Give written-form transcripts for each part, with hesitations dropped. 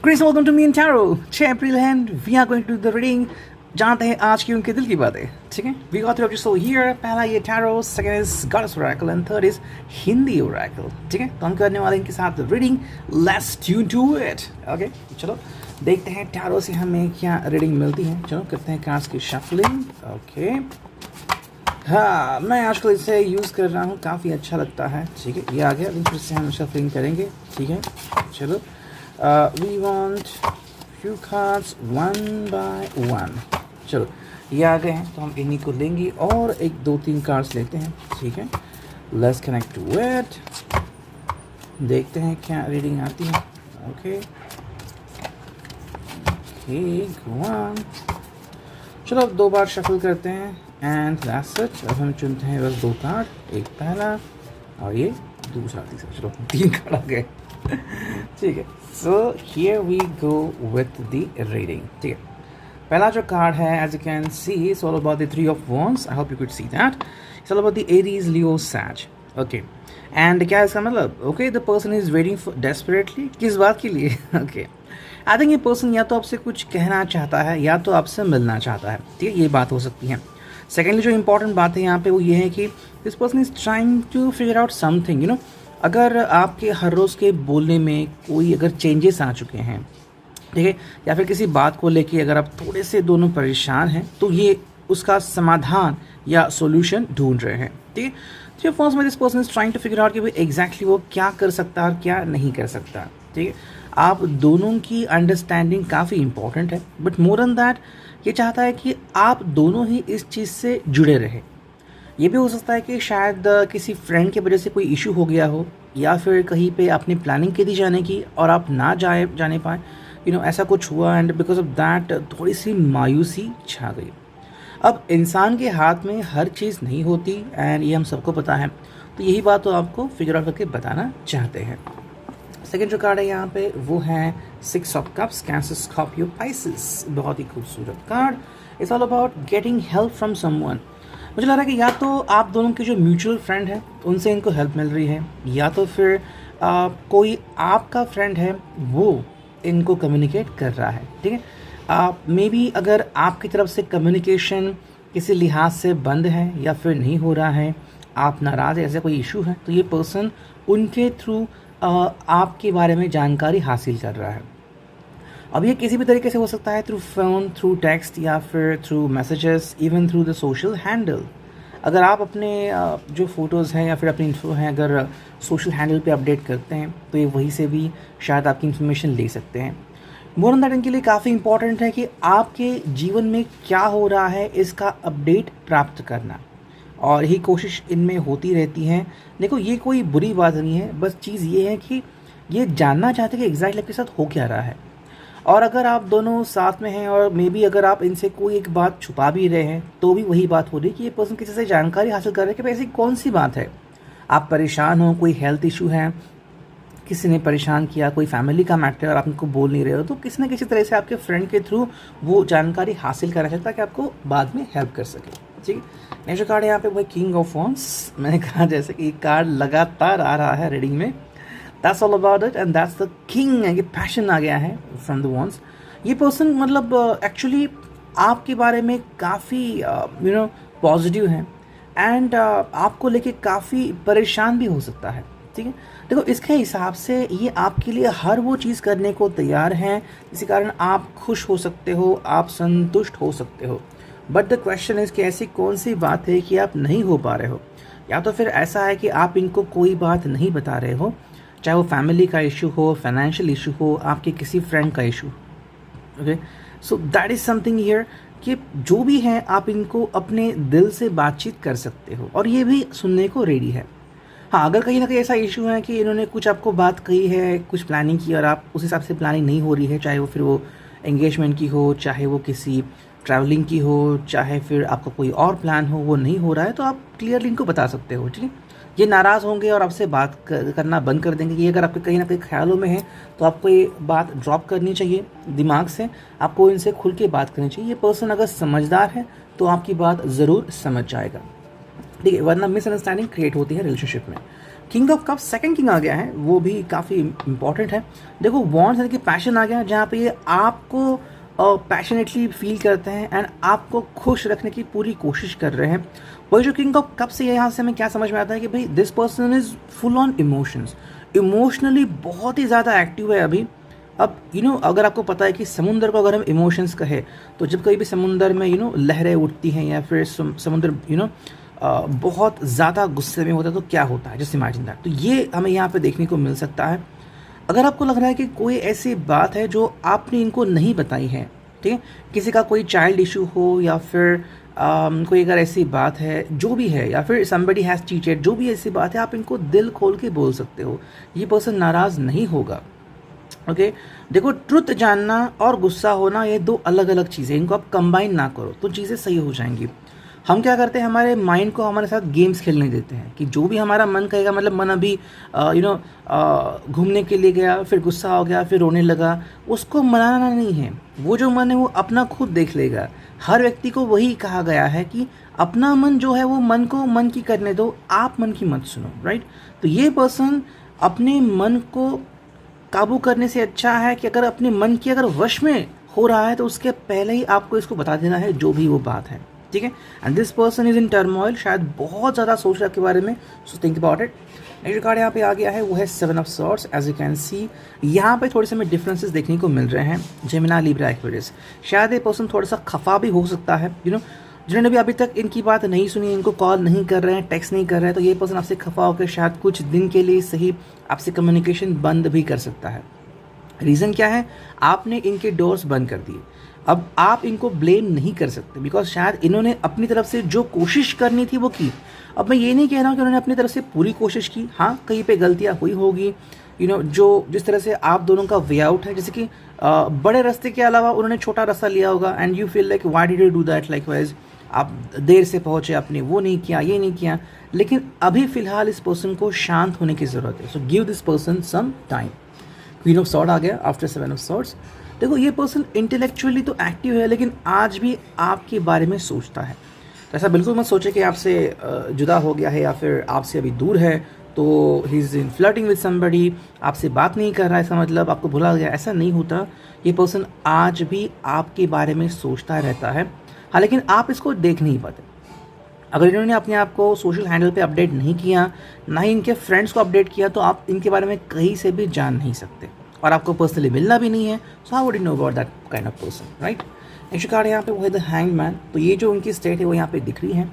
Chris, welcome to me and Tarot. 6 April and we are going to do the reading. जानते हैं आज की उनके दिल की बातें. ठीक है, we got three of soul here. पहला ये Tarot, second is Goddess Oracle and third is Hindi Oracle. ठीक है, तो हम करने वाले इनके साथ reading. Let's tune to it. Okay, चलो देखते हैं Tarot से हमें क्या रीडिंग मिलती है. चलो करते हैं कार्ड्स की शफलिंग. ओके, हाँ मैं आजकल इसे यूज़ कर रहा हूँ, काफ़ी अच्छा लगता है. ठीक है, ये आ गया. फिर से हम शफलिंग करेंगे. ठीक है, चलो. We want few cards one by one. चलो ये आ गए हैं तो हम इन्हीं को लेंगे और एक दो तीन कार्ड्स लेते हैं. ठीक है, Let's connect to it. देखते हैं क्या रीडिंग आती है. Okay go on. चलो अब दो बार शफल करते हैं एंड दैट्स इट. अब हम चुनते हैं बस दो कार्ड, एक पहला और ये दूसरा तीसरा. चलो तीन कार्ड आ गए. ठीक है, so here we go with the reading. ठीक है, पहला जो कार्ड है as you can see it's all about the 3 of Wands. I hope you could see that. It's all about the Aries, Leo, sage. Okay, and क्या है इसका मतलब? Okay, the person is waiting for desperately. किस बात के लिए? Okay, I think ये पर्सन या तो आपसे कुछ कहना चाहता है या तो आपसे मिलना चाहता है. ठीक है, ये बात हो सकती है. सेकेंडली जो इंपॉर्टेंट बात है यहाँ पे वो ये है कि this person is trying to figure out something. You know, अगर आपके हर रोज़ के बोलने में कोई अगर चेंजेस आ चुके हैं, ठीक है, या फिर किसी बात को लेके अगर आप थोड़े से दोनों परेशान हैं तो ये उसका समाधान या सॉल्यूशन ढूंढ रहे हैं. ठीक है, तो फर्स्ट में this person is trying to figure out कि भाई एग्जैक्टली वो क्या कर सकता है और क्या नहीं कर सकता. ठीक है, आप दोनों की अंडरस्टैंडिंग काफ़ी इंपॉर्टेंट है, बट मोर देन दैट ये चाहता है कि आप दोनों ही इस चीज़ से जुड़े रहें. ये भी हो सकता है कि शायद किसी फ्रेंड की वजह से कोई इशू हो गया हो या फिर कहीं पे आपने प्लानिंग की थी जाने की और आप ना जाने पाए. यू नो, ऐसा कुछ हुआ एंड बिकॉज ऑफ दैट थोड़ी सी मायूसी छा गई. अब इंसान के हाथ में हर चीज़ नहीं होती एंड ये हम सबको पता है, तो यही बात तो आपको फिगर आउट करके बताना चाहते हैं. सेकेंड जो कार्ड है यहाँ पे वो है 6 of Cups, cancer, Scorpio, Pisces. बहुत ही खूबसूरत card. It's all about getting help from someone. मुझे लग रहा है कि या तो आप दोनों के जो म्यूचुअल फ्रेंड हैं उनसे इनको हेल्प मिल रही है, या तो फिर कोई आपका फ्रेंड है वो इनको कम्युनिकेट कर रहा है. ठीक है, मे बी अगर आपकी तरफ से कम्युनिकेशन किसी लिहाज से बंद है या फिर नहीं हो रहा है, आप नाराज़ है, ऐसा कोई इशू है, तो ये पर्सन उनके थ्रू आपके बारे में जानकारी हासिल कर रहा है. अब ये किसी भी तरीके से हो सकता है, थ्रू फ़ोन, थ्रू टेक्स्ट या फिर through messages, even through the social handle. अगर आप अपने जो फ़ोटोज़ हैं या फिर अपनी इन्फो हैं अगर सोशल हैंडल पे अपडेट करते हैं तो ये वहीं से भी शायद आपकी इन्फॉर्मेशन ले सकते हैं. मोर देन दैट इनके लिए काफ़ी इंपॉर्टेंट है कि आपके जीवन में क्या हो रहा है इसका अपडेट प्राप्त करना, और यही कोशिश इनमें होती रहती है. देखो, ये कोई बुरी बात नहीं है, बस चीज़ ये है कि ये जानना चाहते हैं कि एग्जैक्टली आपके साथ हो क्या रहा है. और अगर आप दोनों साथ में हैं और मे बी अगर आप इनसे कोई एक बात छुपा भी रहे हैं तो भी वही बात हो रही है कि ये पर्सन किसी से जानकारी हासिल कर रहे हैं कि ऐसी कौन सी बात है. आप परेशान हो, कोई हेल्थ इशू है, किसी ने परेशान किया, कोई फैमिली का मैटर और आप उनको बोल नहीं रहे हो, तो किसी न किसी तरह से आपके फ्रेंड के थ्रू वो जानकारी हासिल करना चाहता है कि आपको बाद में हेल्प कर सके. ठीक है, नेक्स्ट कार्ड है यहाँ पे वो किंग ऑफ वॉन्ड्स. मैंने कहा जैसे कि कार्ड लगातार आ रहा है रीडिंग में. That's all about it and that's the king. ये पैशन आ गया है from the wands. ये पर्सन मतलब एक्चुअली आपके बारे में काफ़ी यू नो पॉजिटिव है एंड आपको लेके काफ़ी परेशान भी हो सकता है. ठीक है, देखो इसके हिसाब से ये आपके लिए हर वो चीज़ करने को तैयार हैं जिसके कारण आप खुश हो सकते हो, आप संतुष्ट हो सकते हो. बट द क्वेश्चन इज़ कि ऐसी कौन सी बात है कि आप नहीं हो पा रहे हो, या तो फिर ऐसा है कि आप इनको कोई बात नहीं बता रहे हो, चाहे वो फैमिली का इशू हो, फाइनेंशियल इशू हो, आपके किसी फ्रेंड का issue. Okay, so that is something here कि जो भी है आप इनको अपने दिल से बातचीत कर सकते हो और ये भी सुनने को रेडी है. हाँ, अगर कहीं ना कहीं ऐसा इशू है कि इन्होंने कुछ आपको बात कही है, कुछ प्लानिंग की और आप उस हिसाब से प्लानिंग नहीं हो रही है, चाहे वो फिर वो एंगेजमेंट की हो, चाहे वो किसी ट्रैवलिंग की हो, चाहे फिर आपका कोई और प्लान हो, वो नहीं हो रहा है, तो आप क्लियरली इनको बता सकते हो. ठीक है, ये नाराज़ होंगे और आपसे बात करना बंद कर देंगे. ये अगर आपके कहीं ना कहीं ख्यालों में है तो आपको ये बात ड्रॉप करनी चाहिए दिमाग से. आपको इनसे खुल के बात करनी चाहिए. ये पर्सन अगर समझदार है तो आपकी बात ज़रूर समझ जाएगा. ठीक है, वरना मिसअंडरस्टैंडिंग क्रिएट होती है रिलेशनशिप में. King of cup second king आ गया है, वो भी काफ़ी इंपॉर्टेंट है। देखो वॉन्ड्स यानी कि पैशन आ गया, जहाँ पे ये आपको पैशनेटली फील करते हैं एंड आपको खुश रखने की पूरी कोशिश कर रहे हैं। वही जो किंग ऑफ कप से यहाँ से हमें क्या समझ में आता है कि भाई this person is full on emotions, emotionally बहुत ही ज़्यादा एक्टिव है अभी। अब अगर आपको पता है कि समुंदर को अगर हम इमोशंस कहें तो जब कभी भी समुंदर में लहरें उठती हैं या फिर समुंदर बहुत ज़्यादा गुस्से में होता है तो क्या होता है, जस्ट इमेजिन दैट। तो ये हमें यहाँ पे देखने को मिल सकता है। अगर आपको लग रहा है कि कोई ऐसी बात है जो आपने इनको नहीं बताई है, ठीक है, किसी का कोई चाइल्ड इशू हो या फिर कोई अगर ऐसी बात है जो भी है, या फिर somebody हैज़ चीटेड, जो भी ऐसी बात है आप इनको दिल खोल के बोल सकते हो, ये पर्सन नाराज़ नहीं होगा। ओके देखो ट्रुथ जानना और गुस्सा होना ये दो अलग अलग चीज़ें, इनको आप कंबाइन ना करो तो चीज़ें सही हो जाएंगी। हम क्या करते हैं, हमारे माइंड को हमारे साथ गेम्स खेलने देते हैं कि जो भी हमारा मन कहेगा, मतलब मन अभी घूमने के लिए गया, फिर गुस्सा हो गया, फिर रोने लगा, उसको मनाना नहीं है। वो जो मन है वो अपना खुद देख लेगा। हर व्यक्ति को वही कहा गया है कि अपना मन जो है वो मन को मन की करने दो, आप मन की मत सुनो, राइट। तो ये पर्सन अपने मन को काबू करने से अच्छा है कि अगर अपने मन की अगर वश में हो रहा है तो उसके पहले ही आपको इसको बता देना है जो भी वो बात है, ठीक है। And this person is in turmoil, शायद बहुत ज़्यादा सोच रहा है के बारे में, so think about it. Next card यहाँ पे आ गया है वो है 7 of swords. As you can see यहाँ पे थोड़े से हमें डिफरेंसेस देखने को मिल रहे हैं। जेमिनी, लिब्रा, एक्वेरियस, शायद ये पर्सन थोड़ा सा खफा भी हो सकता है, जिन्होंने भी अभी तक इनकी बात नहीं सुनी, इनको कॉल नहीं कर रहे हैं, टेक्स्ट नहीं कर रहे हैं, तो ये पर्सन आपसे खफा होकर शायद कुछ दिन के लिए सही आपसे कम्युनिकेशन बंद भी कर सकता है। रीज़न क्या है, आपने इनके डोर्स बंद कर दिए। अब आप इनको ब्लेम नहीं कर सकते बिकॉज शायद इन्होंने अपनी तरफ से जो कोशिश करनी थी वो की। अब मैं ये नहीं कह रहा हूँ कि उन्होंने अपनी तरफ से पूरी कोशिश की, हाँ कहीं पे गलतियाँ हुई होगी, जो जिस तरह से आप दोनों का वे आउट है, जैसे कि बड़े रास्ते के अलावा उन्होंने छोटा रास्ता लिया होगा and you feel like why did you do that, like wise आप देर से पहुँचे, आपने वो नहीं किया, ये नहीं किया। लेकिन अभी फ़िलहाल इस पर्सन को शांत होने की ज़रूरत है, so give this person some time. Queen of sword आ गया आफ्टर 7 ऑफ सॉर्ड्स। देखो ये पर्सन इंटेलेक्चुअली तो एक्टिव है लेकिन आज भी आपके बारे में सोचता है। तो ऐसा बिल्कुल मत सोचे कि आपसे जुदा हो गया है या फिर आपसे अभी दूर है तो he is in flirting with somebody, आपसे बात नहीं कर रहा है, इसका मतलब आपको भुला गया, ऐसा नहीं होता। ये पर्सन आज भी आपके बारे में सोचता रहता है, हाँ लेकिन आप इसको देख नहीं पाते। अगर इन्होंने अपने आप को सोशल हैंडल पे अपडेट नहीं किया, ना ही इनके फ्रेंड्स को अपडेट किया, तो आप इनके बारे में कहीं से भी जान नहीं सकते और आपको पर्सनली मिलना भी नहीं है। So how would you know about that kind of person, right. Next card यहाँ पे वो है द हैंग्ड मैन। तो ये जो उनकी स्टेट है वो यहाँ पे दिख रही है,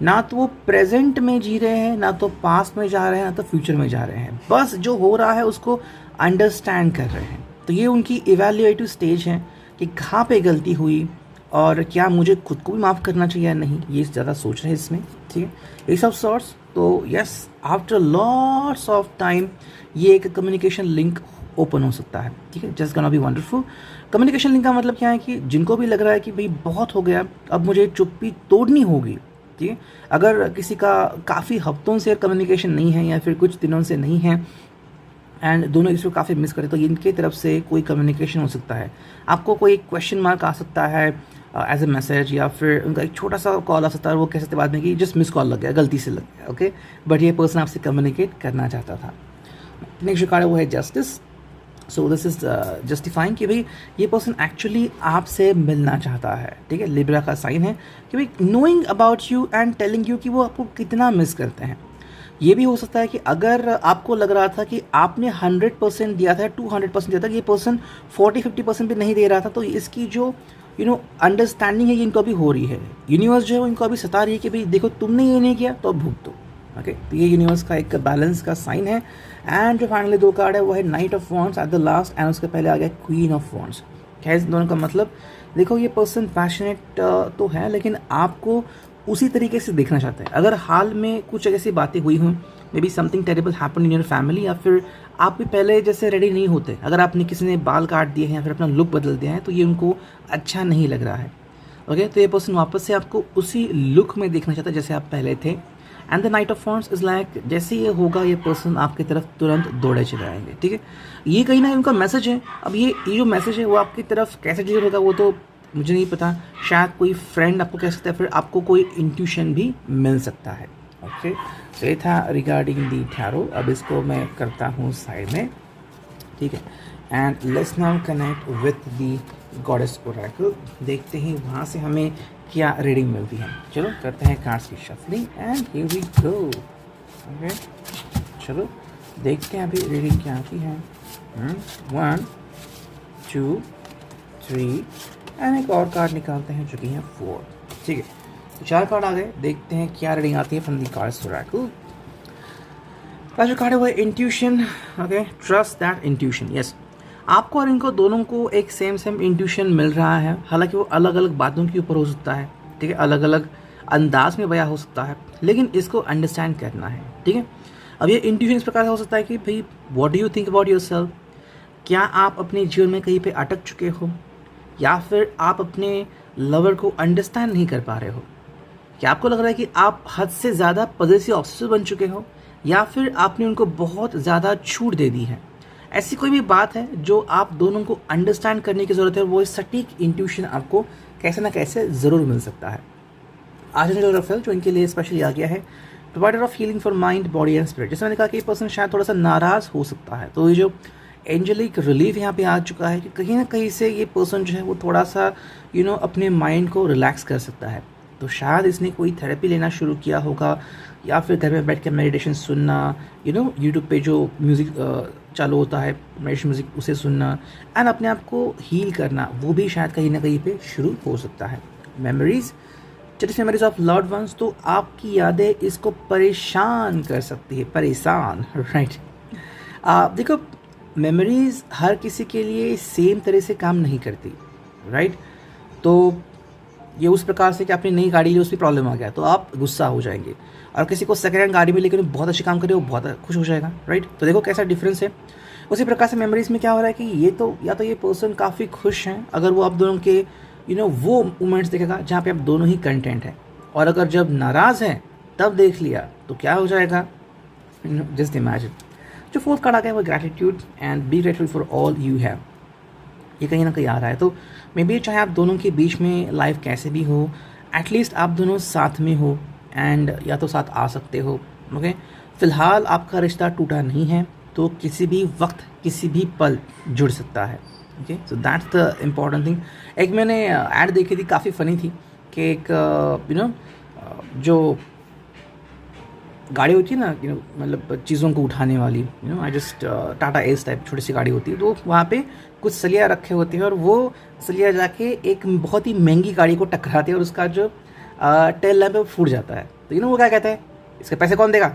ना तो वो प्रेजेंट में जी रहे हैं, ना तो पास्ट में जा रहे हैं, ना तो फ्यूचर में जा रहे हैं, बस जो हो रहा है उसको अंडरस्टैंड कर रहे हैं। तो ये उनकी इवैल्यूएटिव स्टेज है कि कहाँ पे गलती हुई और क्या मुझे खुद को भी माफ़ करना चाहिए या नहीं, ये ज़्यादा सोच रहे हैं इसमें, ठीक है। ये सब सॉर्ट्स, तो yes after lots of time ये एक कम्युनिकेशन लिंक ओपन हो सकता है, ठीक है। Just gonna be wonderful. Communication link का मतलब क्या है कि जिनको भी लग रहा है कि भाई बहुत हो गया, अब मुझे चुप्पी तोड़नी होगी, ठीक है। अगर किसी का काफ़ी हफ्तों से कम्युनिकेशन नहीं है या फिर कुछ दिनों से नहीं है एंड दोनों इसको काफ़ी मिस करें, तो इनके तरफ से कोई कम्युनिकेशन हो सकता है। आपको कोई क्वेश्चन मार्क आ सकता है एज ए मैसेज, या फिर उनका एक छोटा सा कॉल आ सकता है, वो कह सकते बाद में कि जस्ट मिस कॉल लग गया, गलती से लग गया, ओके, बट ये पर्सन आपसे कम्युनिकेट करना चाहता था। नेक्स्ट कार्ड है वो है justice. So this is justifying कि भाई ये पर्सन एक्चुअली आपसे मिलना चाहता है, ठीक है। लिब्रा का साइन है कि भाई knowing about you and telling you कि वो आपको कितना मिस करते हैं। ये भी हो सकता है कि अगर आपको लग रहा था कि आपने 100% दिया था, 200% दिया था, ये पर्सन 40-50% भी नहीं दे रहा था, तो इसकी जो अंडरस्टैंडिंग है ये इनको अभी हो रही है। यूनिवर्स जो है वो इनको अभी सता रही है कि भाई देखो तुमने ये नहीं किया तो अब भुगतो, ओके। तो ये यूनिवर्स का एक बैलेंस का साइन है। एंड जो फाइनली दो कार्ड है वो है night of wands at the last, and उसके पहले आ गया क्वीन ऑफ वॉन्ड्स। क्या है दोनों का मतलब, देखो ये पर्सन पैशनेट तो है लेकिन आपको उसी तरीके से देखना चाहता है। अगर हाल में कुछ ऐसी बातें हुई हों, may be something terrible happen in your family, या फिर आप भी पहले जैसे रेडी नहीं होते, अगर आपने किसी ने बाल काट दिए हैं या फिर अपना लुक बदल दिया है, तो ये उनको अच्छा नहीं लग रहा है, ओके। तो ये पर्सन वापस से आपको उसी लुक में देखना चाहता है जैसे आप पहले थे। And the night of wands is like जैसे ये होगा ये पर्सन आपकी तरफ तुरंत दौड़े चले आएंगे, ठीक है। ये कहीं ना उनका मैसेज है। अब ये जो मैसेज है वो आपकी तरफ कैसे डिलीवर होगा वो तो मुझे नहीं पता, शायद कोई फ्रेंड आपको कह सकता है, फिर आपको कोई इंट्यूशन भी मिल सकता है, ओके, तो ये था रिगार्डिंग दी टैरो। अब इसको मैं करता हूँ साइड में, ठीक है। And let's now connect with the goddess Oracle. देखते हैं वहाँ से हमें क्या रीडिंग मिलती है। चलो करते हैं कार्ड्स की shuffling and here we go. Okay, चलो देखते हैं अभी रीडिंग क्या आती है। 1 2 3 एंड एक और कार्ड निकालते हैं जो कि है 4, ठीक है। तो 4 कार्ड आ गए, देखते हैं क्या रीडिंग आती है फ्रॉम द कार्ड्स ओरेकल। पहला जो कार्ड है वो है intuition. Okay, trust that intuition. Yes, आपको और इनको दोनों को एक सेम इंट्यूशन मिल रहा है, हालांकि वो अलग अलग बातों के ऊपर हो सकता है, ठीक है, अलग अलग अंदाज में बयां हो सकता है, लेकिन इसको अंडरस्टैंड करना है, ठीक है। अब ये इंट्यूशन इस प्रकार से हो सकता है कि भाई what do you think about yourself. क्या आप अपने जीवन में कहीं पे अटक चुके हो, या फिर आप अपने लवर को अंडरस्टैंड नहीं कर पा रहे हो। क्या आपको लग रहा है कि आप हद से ज़्यादा पॉजेसिव ऑब्सेसिव बन चुके हो, या फिर आपने उनको बहुत ज़्यादा छूट दे दी है। ऐसी कोई भी बात है जो आप दोनों को अंडरस्टैंड करने की ज़रूरत है, वो सटीक इंट्यूशन आपको कैसे ना कैसे ज़रूर मिल सकता है। आज जो रेफरल जो इनके लिए स्पेशली आ गया है, provider of healing for mind body and spirit. जैसे मैंने कहा कि ये पर्सन शायद थोड़ा सा नाराज़ हो सकता है, तो ये जो एंजलिक रिलीफ यहाँ पे आ चुका है कि कहीं ना कहीं से ये पर्सन जो है वो थोड़ा सा अपने माइंड को रिलैक्स कर सकता है। तो शायद इसने कोई थेरेपी लेना शुरू किया होगा, या फिर घर में बैठ के मेडिटेशन सुनना, यूट्यूब पे जो म्यूज़िक चालू होता है मेडिटेशन म्यूज़िक, उसे सुनना एंड अपने आप को हील करना, वो भी शायद कहीं ना कहीं पे शुरू हो सकता है। Memories, cherish memories of loved ones, तो आपकी यादें इसको परेशान कर सकती है, परेशान, राइट। देखो, मेमोरीज हर किसी के लिए सेम तरह से काम नहीं करती, राइट। तो ये उस प्रकार से कि आपने नई गाड़ी ली, उसमें प्रॉब्लम आ गया तो आप गुस्सा हो जाएंगे, और किसी को सेकेंड हैंड गाड़ी में लेकर बहुत अच्छे काम करे वो बहुत खुश हो जाएगा, राइट। तो देखो कैसा डिफरेंस है। उसी प्रकार से मेमोरीज में क्या हो रहा है कि ये तो या तो ये पर्सन काफ़ी खुश हैं अगर वो आप दोनों के वो मोमेंट्स देखेगा जहाँ पे आप दोनों ही कंटेंट हैं, और अगर जब नाराज़ हैं तब देख लिया तो क्या हो जाएगा, जस्ट इमेजिन। जो फोर्थ कार्ड आ गया वो gratitude and be grateful for all you have. ये कहीं ना कहीं आ रहा है, तो मे बी चाहे आप दोनों के बीच में लाइफ कैसे भी हो, एटलीस्ट आप दोनों साथ में हो एंड या तो साथ आ सकते हो। ओके, फिलहाल आपका रिश्ता टूटा नहीं है, तो किसी भी वक्त किसी भी पल जुड़ सकता है। Okay, so that's the important thing. एक मैंने ऐड देखी थी, काफ़ी फ़नी थी, कि एक जो गाड़ी होती है ना, मतलब चीज़ों को उठाने वाली, I just Tata S type छोटी सी गाड़ी होती है, तो वहाँ पे कुछ सलिया रखे होते हैं, और वो सलिया जाके एक बहुत ही महंगी गाड़ी को टकराते हैं, और उसका जो टेल लैम्प फूट जाता है। तो वो क्या कहता है, इसके पैसे कौन देगा,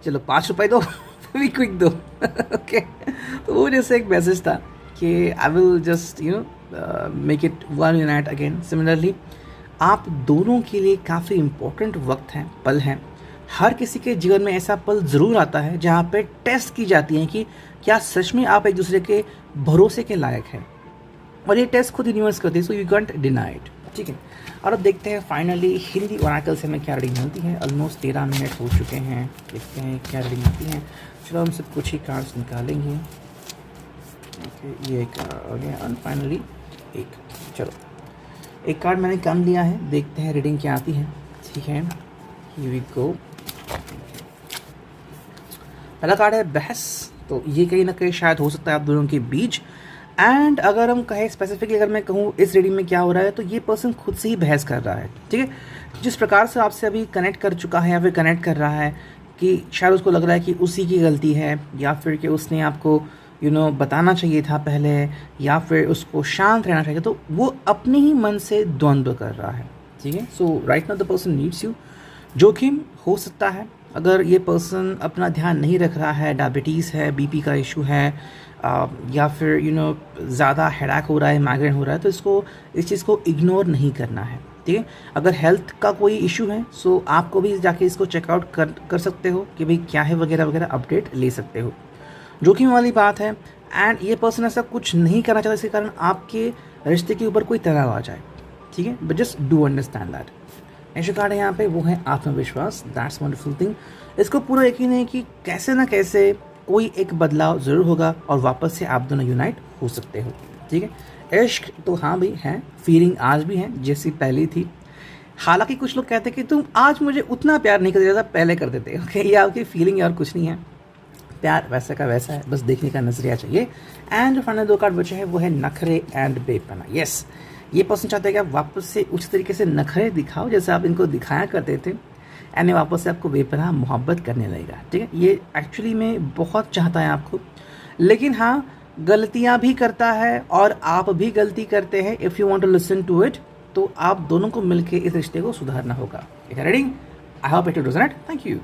चलो 5 रुपये दो, भी क्विक दो। ओके, तो वो जैसे एक मैसेज था कि I will just make it one unite again. Similarly आप दोनों के लिए काफ़ी इम्पोर्टेंट वक्त हैं, पल हैं। हर किसी के जीवन में ऐसा पल ज़रूर आता है जहाँ पे टेस्ट की जाती है कि क्या सच में आप एक दूसरे के भरोसे के लायक हैं, और ये टेस्ट खुद यूनिवर्स करती है, so you can't deny it, ठीक है। और अब देखते हैं फाइनली हिंदी ओरेकल से हमें क्या रीडिंग मिलती है। ऑलमोस्ट 13 मिनट हो चुके हैं, देखते हैं क्या रीडिंग आती है। चलो हम सब कुछ ही कार्ड्स निकालेंगे। ओके, ये एक हो गया, और फाइनली एक, चलो एक कार्ड मैंने कम लिया है, देखते हैं रीडिंग क्या आती है, ठीक है। Here we go. पहला कार्ड है बहस, तो ये कहीं ना कहीं शायद हो सकता है आप दोनों के बीच। एंड अगर हम कहें स्पेसिफिकली, अगर मैं कहूँ इस रीडिंग में क्या हो रहा है, तो ये पर्सन खुद से ही बहस कर रहा है, ठीक है। जिस प्रकार से आपसे अभी कनेक्ट कर चुका है या फिर कनेक्ट कर रहा है कि शायद उसको लग रहा है कि उसी की गलती है, या फिर कि उसने आपको बताना चाहिए था पहले, या फिर उसको शांत रहना चाहिए, तो वो अपने ही मन से द्वंद्व कर रहा है, ठीक है। So right now the person needs you. जोखिम हो सकता है अगर ये पर्सन अपना ध्यान नहीं रख रहा है, डायबिटीज़ है, बीपी का इशू है, या फिर ज़्यादा हेडेक हो रहा है, माइग्रेन हो रहा है, तो इस चीज़ को इग्नोर नहीं करना है, ठीक है। अगर हेल्थ का कोई इशू है, सो आपको भी जाके इसको चेकआउट कर सकते हो कि भाई क्या है वगैरह वगैरह, अपडेट ले सकते हो। जोखिम वाली बात है, एंड ये पर्सन ऐसा कुछ नहीं करना चाहता इसके कारण आपके रिश्ते के ऊपर कोई तनाव आ जाए, ठीक है। But just do understand that. Next card है यहाँ पे, वो है आत्मविश्वास। That's wonderful thing. इसको पूरा यकीन है कि कैसे ना कैसे कोई एक बदलाव ज़रूर होगा और वापस से आप दोनों यूनाइट हो सकते हो, ठीक है। इश्क तो हाँ भाई है, फीलिंग आज भी है जैसी पहली थी, हालांकि कुछ लोग कहते हैं कि तुम आज मुझे उतना प्यार नहीं करते जैसा पहले करते थे। ओके, ये आपकी फीलिंग है और कुछ नहीं है। प्यार वैसा का वैसा है, बस देखने का नजरिया चाहिए। एंड जो फाइनल 2 कार्ड बचे हैं वो है नखरे एंड बेपना। यस, ये पर्सन चाहते हैं कि आप वापस से उस तरीके से नखरे दिखाओ जैसे आप इनको दिखाया करते थे, एंड वापस से आपको बेपनाह मोहब्बत करने लगेगा। ठीक है, ये एक्चुअली में बहुत चाहता है आपको, लेकिन हाँ गलतियाँ भी करता है और आप भी गलती करते हैं। If you want to listen to it, तो आप दोनों को मिलकर इस रिश्ते को सुधारना होगा। Ready? I hope it will resonate. Thank you.